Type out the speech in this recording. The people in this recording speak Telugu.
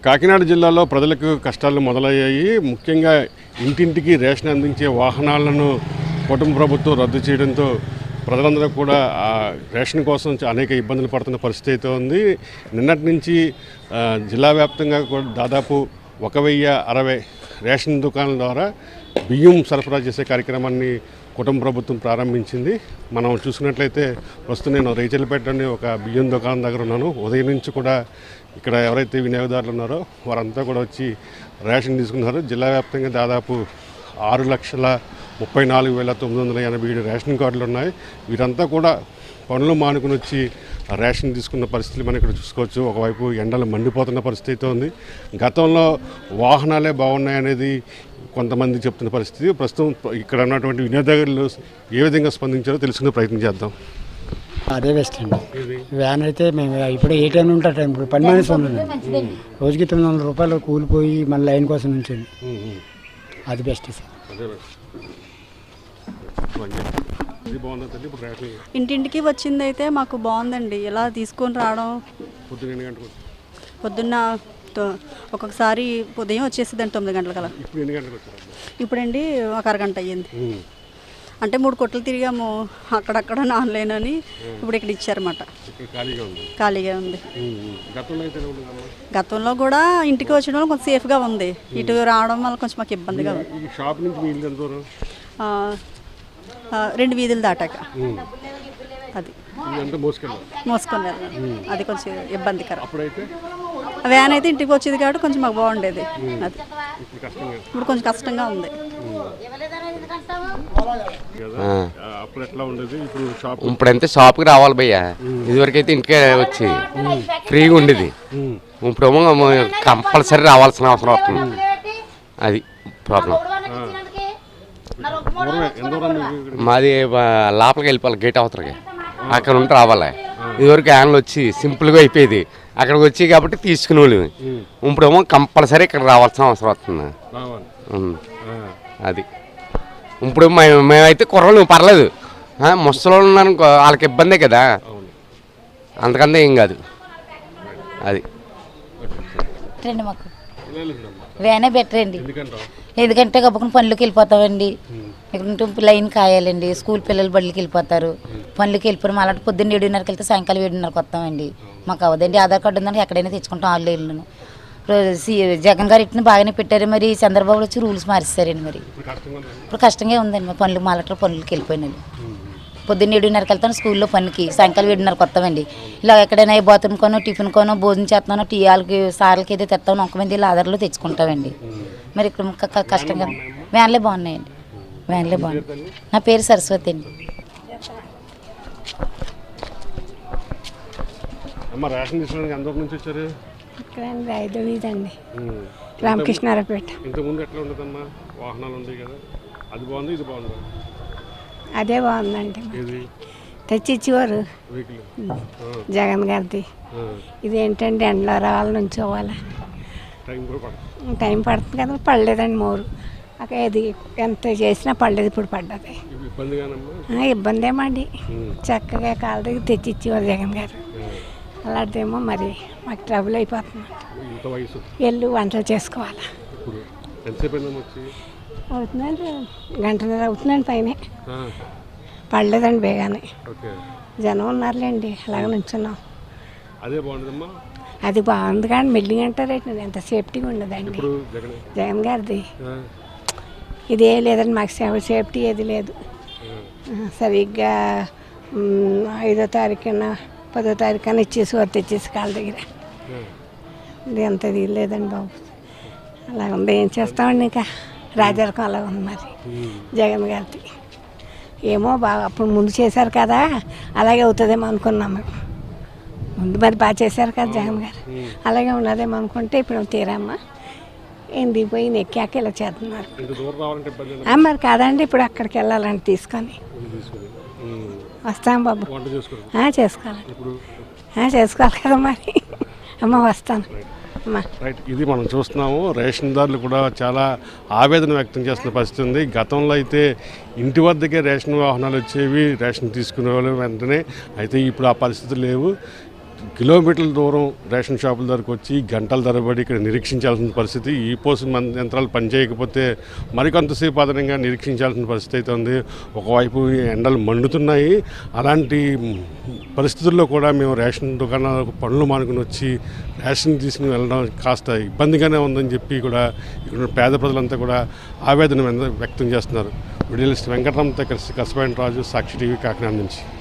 కాకినాడ జిల్లాలో ప్రజలకు కష్టాలు మొదలయ్యాయి. ముఖ్యంగా ఇంటింటికి రేషన్ అందించే వాహనాలను కుటుంబ ప్రభుత్వం రద్దు చేయడంతో ప్రజలందరూ కూడా ఆ రేషన్ కోసం అనేక ఇబ్బందులు పడుతున్న పరిస్థితి అయితే ఉంది. నిన్నటి నుంచి జిల్లా వ్యాప్తంగా కూడా దాదాపు 1060 రేషన్ దుకాణాల ద్వారా బియ్యం సరఫరా చేసే కార్యక్రమాన్ని కుటుంబ ప్రభుత్వం ప్రారంభించింది. మనం చూసుకున్నట్లయితే ప్రస్తుతం నేను రైచలపేటలోని ఒక బియ్యం దుకాణం దగ్గర ఉన్నాను. ఉదయం నుంచి కూడా ఇక్కడ ఎవరైతే వినియోగదారులు ఉన్నారో వారంతా కూడా వచ్చి రేషన్ తీసుకున్నారు. జిల్లా వ్యాప్తంగా దాదాపు 6,34,987 రేషన్ కార్డులు ఉన్నాయి. వీరంతా కూడా పనులు మానుకుని వచ్చి రేషన్ తీసుకున్న పరిస్థితులు మనం ఇక్కడ చూసుకోవచ్చు. ఒకవైపు ఎండలు మండిపోతున్న పరిస్థితి అయితే ఉంది. గతంలో వాహనాలే బాగున్నాయనేది కొంతమంది చెప్తున్న పరిస్థితి. ప్రస్తుతం ఇక్కడ ఉన్నటువంటి వినియోగదారులు ఏ విధంగా స్పందించారో తెలుసుకునే ప్రయత్నం చేద్దాం. అదే బెస్ట్ అండి. వ్యాన్ అయితే మేము ఇప్పుడు ఏ టైం ఉంటా టైం ఇప్పుడు 10 మనిషి ఉండండి. రోజుకి 900 రూపాయలు కూలిపోయి మళ్ళీ లైన్ కోసం నుంచి అది బెస్ట్ సార్. ఇంటింటికి వచ్చింది అయితే మాకు బాగుందండి. ఇలా తీసుకొని రావడం పొద్దున్న ఒక్కొక్కసారి ఉదయం వచ్చేసిందండి 9 గంటలకలా. ఇప్పుడండి ఒక అరగంట అయ్యింది. అంటే 3 కొట్లు తిరిగాము, అక్కడక్కడ ఆన్లైన్ అని ఇప్పుడు ఇక్కడ ఇచ్చారన్నమాట. ఖాళీగా ఉంది. గతంలో కూడా ఇంటికి వచ్చిన వాళ్ళు కొంచెం సేఫ్గా ఉంది. ఇటు రావడం వల్ల కొంచెం మాకు ఇబ్బందిగా ఉంది. 2 వీధులు దాటాక అది మోసుకొని వెళ్ళాలి. అది కొంచెం ఇబ్బందికరం. వ్యాన్ అయితే ఇంటికి వచ్చేది కాబట్టి కొంచెం మాకు బాగుండేది. అది ఇప్పుడు కొంచెం కష్టంగా ఉంది. ఇప్పుడంతే షాప్కి రావాలి భయ్య. ఇదివరకు అయితే ఇంటికే వచ్చి ఫ్రీగా ఉండేది. ఇప్పుడు కంపల్సరీ రావాల్సిన అవసరం వస్తుంది. అది ప్రాబ్లం. మాది లోపలికి వెళ్ళిపోవాలి, గేట్ అవతలకి. అక్కడ ఉంటే రావాలి. ఇదివరకు యాన్లు వచ్చి సింపుల్గా అయిపోయేది. అక్కడికి వచ్చి కాబట్టి తీసుకునే వాళ్ళు. ఇప్పుడేమో కంపల్సరీ ఇక్కడ రావాల్సిన అవసరం వస్తుంది. అది ఇప్పుడు మేమైతే కుర్రలు పర్లేదు, ముసలి ఉన్నాను వాళ్ళకి ఇబ్బందే కదా, అంతకంటే ఏం కాదు. అది రండి మాకు వేనే బెటర్ అండి. ఎందుకంటే గబ్బకుని పనులకి వెళ్ళిపోతామండి. ఇక్కడ లైన్ కాయాలండి. స్కూల్ పిల్లలు బళ్ళకి వెళ్ళిపోతారు, పనులకి వెళ్ళిపోయి అలాంటి పొద్దున్న 7:30కి వెళ్తే సాయంకాలం 7:30కి వస్తామండి. మాకు అవదండి. ఆధార్ కార్డు ఉందంటే ఎక్కడైనా తెచ్చుకుంటాం ఆన్లైన్లో. జగన్ గారు ఇట్ని బాగానే పెట్టారు. మరి చంద్రబాబు వచ్చి రూల్స్ మారిస్తారండి. మరి ఇప్పుడు కష్టంగా ఉందండి. మరి పనులు మాలట్లో పనులకి వెళ్ళిపోయినాయి. పొద్దున్న 7:30కి వెళ్తాను స్కూల్లో పనికి, సాయంకాలం 7:30కి వస్తామండి. ఇలా ఎక్కడైనా బాత్రూమ్ కోనో టిఫిన్ కోనో భోజనం చేస్తున్నానో టీ వాళ్ళకి సార్లకి అయితే తెస్తామని 1 మంది ఆధార్లో తెచ్చుకుంటామండి. మరి ఇక్కడ కష్టంగా వ్యాన్లే బాగున్నాయండి. వ్యాన్లే బాగున్నాయి. నా పేరు సరస్వతి అండి. ఇక్కడ 5వ వీధి అండి, రామకృష్ణారపేట. అదే బాగుందండి. తెచ్చి ఇచ్చేవారు జగన్ గారిది. ఇదేంటండి ఎండలో రావాలి, నుంచోవాలి, టైం పడుతుంది కదా. పడలేదండి మోరు. ఇది ఎంత చేసినా పడలేదు. ఇప్పుడు పడ్డది. ఇబ్బంది ఏమండి. చక్కగా కాళ్ళ దగ్గర తెచ్చి ఇచ్చేవారు జగన్ గారు. అలాంటిదేమో మరి మాకు ట్రబుల్ అయిపోతుంది. వెళ్ళి వంటలు చేసుకోవాలి. అవుతుందండి, 1 గంటన్నర అవుతుందండి పైనే. పడలేదండి బేగానే. జనం ఉన్నారులేండి, అలాగే నుంచున్నాం. అది బాగుంది కానీ బిల్డింగ్ అంటారేంటి, ఎంత సేఫ్టీగా ఉండదండి జగన్ గారిది. ఇదే లేదండి మాకు సేఫ్టీ ఏది లేదు. సరిగ్గా 5వ తారీఖున 10వ తారీఖున ఇచ్చేసి తెచ్చేసి కాళ్ళ దగ్గర. ఇది అంత ఇది లేదండి బాబు. అలా ఉంది. ఏం చేస్తామండి, ఇంకా రాజరకం అలా ఉంది మరి జగన్ గారిది. ఏమో బాగా అప్పుడు ముందు చేశారు కదా, అలాగే అవుతుందేమో అనుకున్నాం మేము. ముందు మరి బాగా చేశారు కదా జగన్ గారు, అలాగే ఉన్నదేమో అనుకుంటే ఇప్పుడు తీరమ్మా ఏంది పోయి నెక్కాక ఇలా చేస్తున్నారు. మరి కాదండి, ఇప్పుడు అక్కడికి వెళ్ళాలంటే తీసుకొని వస్తాం బాబు. చేసుకోవాలి కదా మరి. అమ్మ వస్తాను. ఇది మనం చూస్తున్నాము. రేషన్దారులు కూడా చాలా ఆవేదన వ్యక్తం చేస్తున్న పరిస్థితి ఉంది. గతంలో అయితే ఇంటి వద్దకే రేషన్ వాహనాలు వచ్చేవి, రేషన్ తీసుకునే వాళ్ళు వెంటనే. అయితే ఇప్పుడు ఆ పరిస్థితులు లేవు. కిలోమీటర్ల దూరం రేషన్ షాపుల దగ్గరకు వచ్చి గంటల తరబడి ఇక్కడ నిరీక్షించాల్సిన పరిస్థితి. ఈ పోసు యంత్రాలు పనిచేయకపోతే మరికొంతసేపు అదనంగా నిరీక్షించాల్సిన పరిస్థితి అయితే ఉంది. ఒకవైపు ఎండలు మండుతున్నాయి. అలాంటి పరిస్థితుల్లో కూడా మేము రేషన్ దుకాణాలకు పనులు మానుకుని వచ్చి రేషన్ తీసుకుని వెళ్ళడం కాస్త ఇబ్బందిగానే ఉందని చెప్పి కూడా ఇక్కడ పేద ప్రజలంతా కూడా ఆవేదన వ్యక్తం చేస్తున్నారు. విడియలిస్ట్ వెంకటరామతో కలిసి కసపాయన రాజు, సాక్షి టీవీ, కాకినాడ నుంచి.